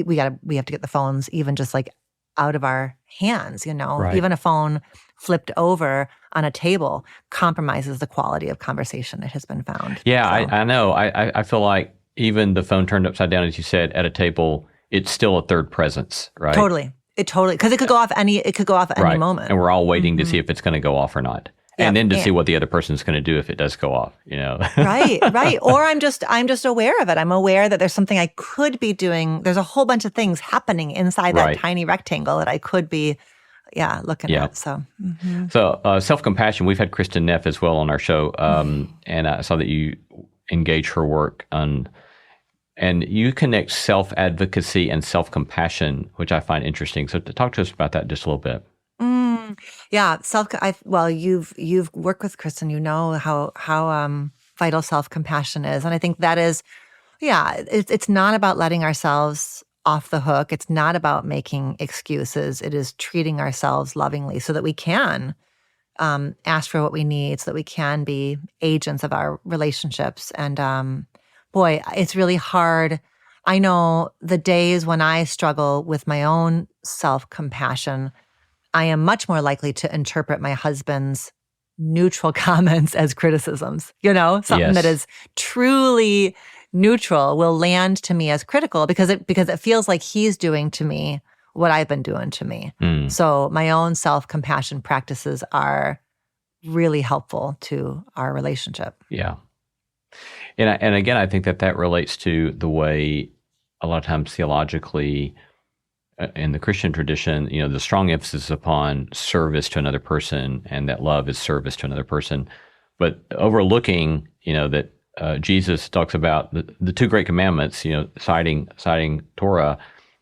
we have to get the phones even just like out of our hands, Even a phone flipped over on a table compromises the quality of conversation, it has been found. Yeah, so. I know. I feel like even the phone turned upside down, as you said, at a table, it's still a third presence, right? Totally. Because it could go off any moment. And we're all waiting to see if it's going to go off or not. And then to see what the other person's going to do if it does go off, Right. Or I'm just aware of it. I'm aware that there's something I could be doing. There's a whole bunch of things happening inside that tiny rectangle that I could be, looking at. So, So self-compassion. We've had Kristen Neff as well on our show, and I saw that you engage her work on, and you connect self-advocacy and self-compassion, which I find interesting. So talk to us about that just a little bit. Yeah, you've worked with Kristen. You know how vital self-compassion is, and I think that is, it's not about letting ourselves off the hook. It's not about making excuses. It is treating ourselves lovingly so that we can ask for what we need, so that we can be agents of our relationships. And boy, it's really hard. I know the days when I struggle with my own self-compassion, I am much more likely to interpret my husband's neutral comments as criticisms. Something that is truly neutral will land to me as critical because it feels like he's doing to me what I've been doing to me. So my own self-compassion practices are really helpful to our relationship. Yeah. And again, I think that relates to the way a lot of times theologically in the Christian tradition, the strong emphasis upon service to another person and that love is service to another person, but overlooking, that Jesus talks about the two great commandments, citing Torah,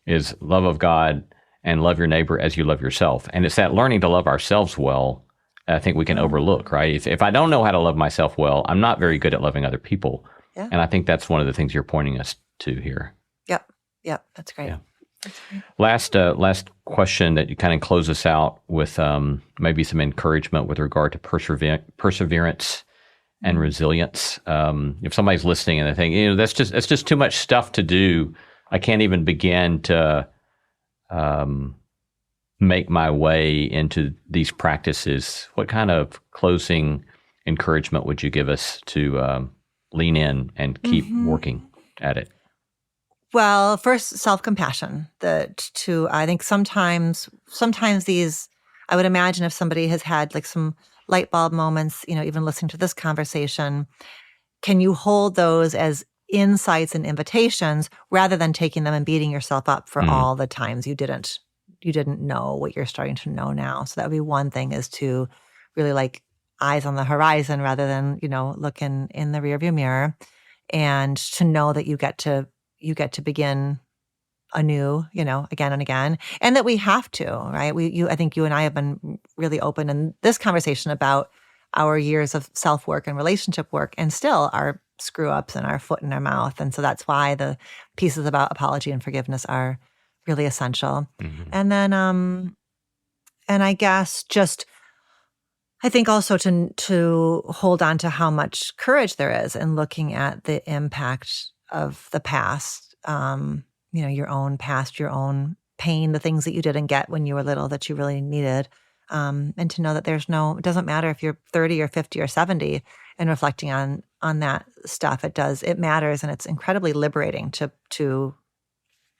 is love of God and love your neighbor as you love yourself. And it's that learning to love ourselves well, I think we can overlook, right? If I don't know how to love myself well, I'm not very good at loving other people. Yeah. And I think that's one of the things you're pointing us to here. Yep. That's great. Yeah. Last question that you kind of close us out with maybe some encouragement with regard to perseverance and resilience. If somebody's listening and they think, that's just too much stuff to do, I can't even begin to make my way into these practices, what kind of closing encouragement would you give us to lean in and keep working at it? Well, first, self-compassion. I think sometimes these, I would imagine if somebody has had like some light bulb moments, even listening to this conversation, can you hold those as insights and invitations rather than taking them and beating yourself up for all the times you didn't know what you're starting to know now? So that would be one thing, is to really like eyes on the horizon rather than, looking in the rearview mirror, and to know that you get to begin anew, again and again, and that we have to, right? I think you and I have been really open in this conversation about our years of self-work and relationship work, and still our screw-ups and our foot in our mouth. And so that's why the pieces about apology and forgiveness are really essential. And then, and I guess I think also to hold on to how much courage there is in looking at the impact of the past, your own past, your own pain, the things that you didn't get when you were little that you really needed. And to know that it doesn't matter if you're 30 or 50 or 70 and reflecting on that stuff. It matters. And it's incredibly liberating to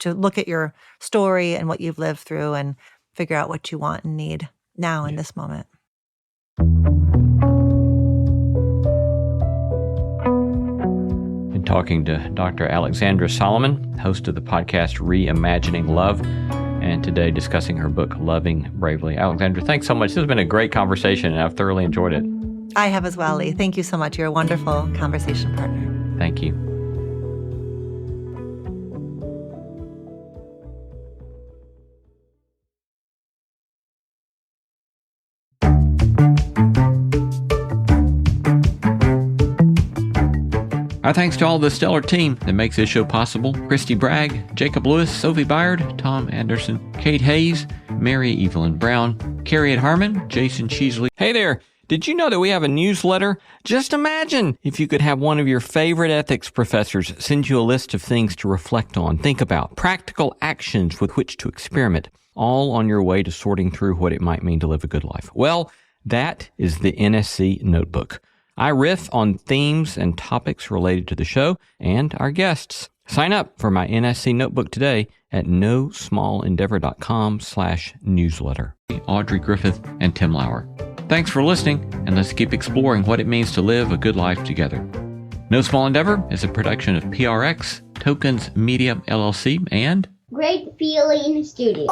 look at your story and what you've lived through and figure out what you want and need now in this moment. Talking to Dr. Alexandra Solomon, host of the podcast Reimagining Love, and today discussing her book, Loving Bravely. Alexandra, thanks so much. This has been a great conversation, and I've thoroughly enjoyed it. I have as well, Lee. Thank you so much. You're a wonderful conversation partner. Thank you. Our thanks to all the stellar team that makes this show possible: Christy Bragg, Jacob Lewis, Sophie Byard, Tom Anderson, Kate Hayes, Mary Evelyn Brown, Carrie Harmon, Jason Cheesley. Hey there! Did you know that we have a newsletter? Just imagine if you could have one of your favorite ethics professors send you a list of things to reflect on, think about, practical actions with which to experiment, all on your way to sorting through what it might mean to live a good life. Well, that is the NSC Notebook. I riff on themes and topics related to the show and our guests. Sign up for my NSC Notebook today at nosmallendeavor.com/newsletter. Audrey Griffith and Tim Lauer. Thanks for listening, and let's keep exploring what it means to live a good life together. No Small Endeavor is a production of PRX, Tokens Media LLC, and Great Feeling Studios.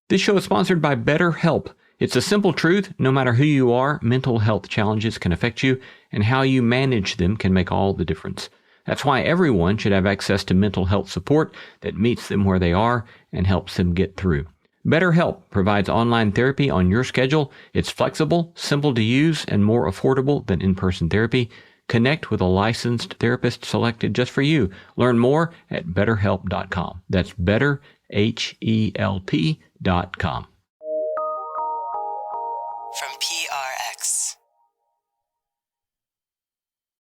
This show is sponsored by BetterHelp. It's a simple truth: no matter who you are, mental health challenges can affect you, and how you manage them can make all the difference. That's why everyone should have access to mental health support that meets them where they are and helps them get through. BetterHelp provides online therapy on your schedule. It's flexible, simple to use, and more affordable than in-person therapy. Connect with a licensed therapist selected just for you. Learn more at betterhelp.com. That's betterhelp.com.